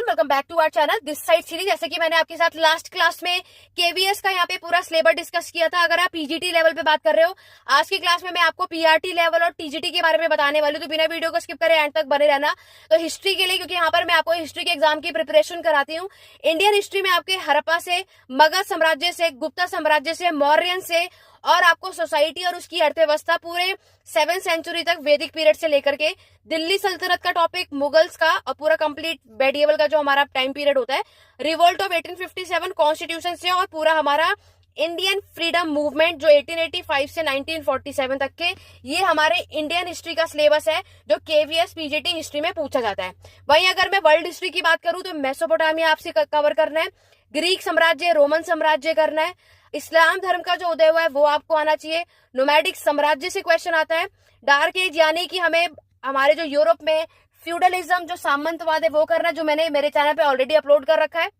Welcome back to our channel this side series. जैसे कि मैंने आपके साथ लास्ट क्लास में केवीएस का यहाँ पे पूरा सिलेबस डिस्कस किया था। अगर आप पीजीटी लेवल पे बात कर रहे हो, आज की क्लास में मैं आपको पीआरटी लेवल और टीजीटी के बारे में बताने वाली हूँ, तो बिना वीडियो को स्किप करे एंड तक बने रहना। तो हिस्ट्री के लिए, क्योंकि यहाँ पर मैं आपको हिस्ट्री के एग्जाम की प्रिपरेशन कराती हूँ। इंडियन हिस्ट्री में आपके हड़प्पा से, मगध साम्राज्य से, गुप्ता साम्राज्य से, मौर्यन से, और आपको सोसाइटी और उसकी अर्थव्यवस्था पूरे 7th सेंचुरी तक वैदिक पीरियड से लेकर के दिल्ली सल्तनत का टॉपिक, मुगल्स का, और पूरा कंप्लीट मेडिएवल का जो हमारा टाइम पीरियड होता है, रिवोल्ट ऑफ 1857 कॉन्स्टिट्यूशन से, और पूरा हमारा इंडियन फ्रीडम मूवमेंट जो 1885 से 1947 तक के, ये हमारे इंडियन हिस्ट्री का सिलेबस है जो केवीएस पीजीटी हिस्ट्री में पूछा जाता है। वहीं अगर मैं वर्ल्ड हिस्ट्री की बात करूं तो मेसोपोटामिया आपसे कवर करना है, ग्रीक साम्राज्य, रोमन साम्राज्य करना है, इस्लाम धर्म का जो उदय हुआ है वो आपको आना चाहिए, नोमैडिक साम्राज्य से क्वेश्चन आता है, डार्क एज यानी कि हमें हमारे जो यूरोप में फ्यूडलिज्म जो सामंतवाद है वो करना है, जो मैंने मेरे चैनल पे ऑलरेडी अपलोड कर रखा है।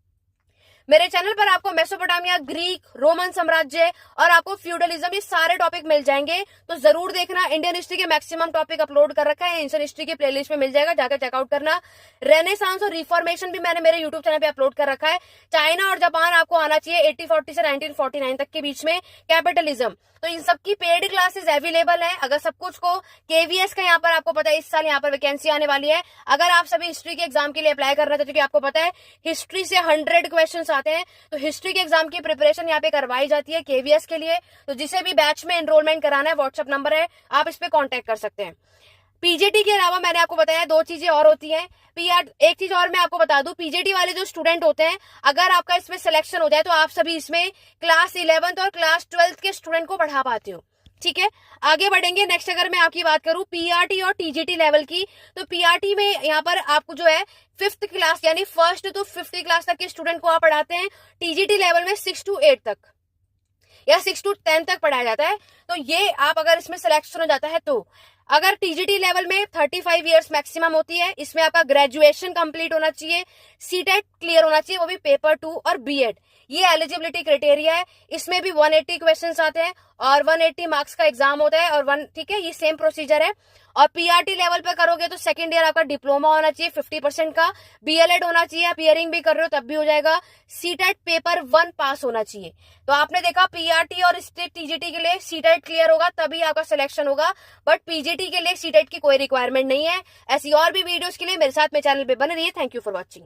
मेरे चैनल पर आपको मेसोपोटामिया, ग्रीक, रोमन साम्राज्य और आपको फ्यूडलिज्म, ये सारे टॉपिक मिल जाएंगे, तो जरूर देखना। इंडियन हिस्ट्री के मैक्सिमम टॉपिक अपलोड कर रखा है, एंशिएंट हिस्ट्री की प्लेलिस्ट में मिल जाएगा, जाकर चेकआउट करना। रेनेसांस और रिफॉर्मेशन भी मैंने मेरे यूट्यूब चैनल पे अपलोड कर रखा है। चाइना और जापान आपको आना चाहिए 1840 से 1949 तक के बीच में, कैपिटलिज्म। तो इन सबकी पेड क्लासेस अवेलेबल है। अगर सब कुछ को केवीएस का यहाँ पर आपको पता है इस साल यहाँ पर वैकेंसी आने वाली है। अगर आप सभी हिस्ट्री के एग्जाम के लिए अप्लाई करना चाहते हो, क्योंकि आपको पता है हिस्ट्री से 100 क्वेश्चन आते हैं, तो हिस्ट्री के एग्जाम की प्रिपरेशन यहाँ पे करवाई जाती है केवीएस के लिए। तो जिसे भी बैच में एनरोलमेंट कराना है, व्हाट्सएप नंबर है, आप इस पे कांटेक्ट कर सकते हैं। पीजीटी के अलावा मैंने आपको बताया 2 चीजें और होती हैं। एक चीज और मैं आपको बता दूं, पीजीटी वाले जो स्टूडेंट होते हैं, अगर आपका इसमें सिलेक्शन हो जाए तो आप सभी इसमें क्लास 11th और क्लास 12th के स्टूडेंट को पढ़ा पाते हो। ठीक है, आगे बढ़ेंगे। नेक्स्ट अगर मैं आपकी बात करूं पीआरटी और टीजीटी लेवल की, तो पीआरटी में यहाँ पर आपको जो है 5th क्लास यानी 1st to 5th क्लास तक के स्टूडेंट को आप पढ़ाते हैं। टीजीटी लेवल में 6 to 8 तक या 6 to 10 तक पढ़ाया जाता है। तो ये आप अगर इसमें सिलेक्शन हो जाता है तो, अगर टीजीटी लेवल में 35 इयर्स मैक्सिमम होती है, इसमें आपका ग्रेजुएशन कंप्लीट होना चाहिए, सीटेट क्लियर होना चाहिए, वो भी पेपर 2 और बीएड, ये एलिजिबिलिटी क्राइटेरिया है। इसमें भी 180 क्वेश्चंस आते हैं और 180 मार्क्स का एग्जाम होता है, और ठीक है, ये सेम प्रोसीजर है। और पीआरटी लेवल पे करोगे तो सेकंड ईयर आपका डिप्लोमा होना चाहिए 50% का, बीएलएड होना चाहिए, आप ईयरिंग भी कर रहे हो तब भी हो जाएगा, सीटेट पेपर 1 पास होना चाहिए। तो आपने देखा पीआरटी और स्टेट टीजीटी के लिए सीटेट क्लियर होगा तभी आपका सिलेक्शन होगा, बट पीजीटी के लिए सीटेट की कोई रिक्वायरमेंट नहीं है। ऐसी और भी वीडियोस के लिए मेरे साथ मेरे चैनल पे बने रहिए। Thank you for watching.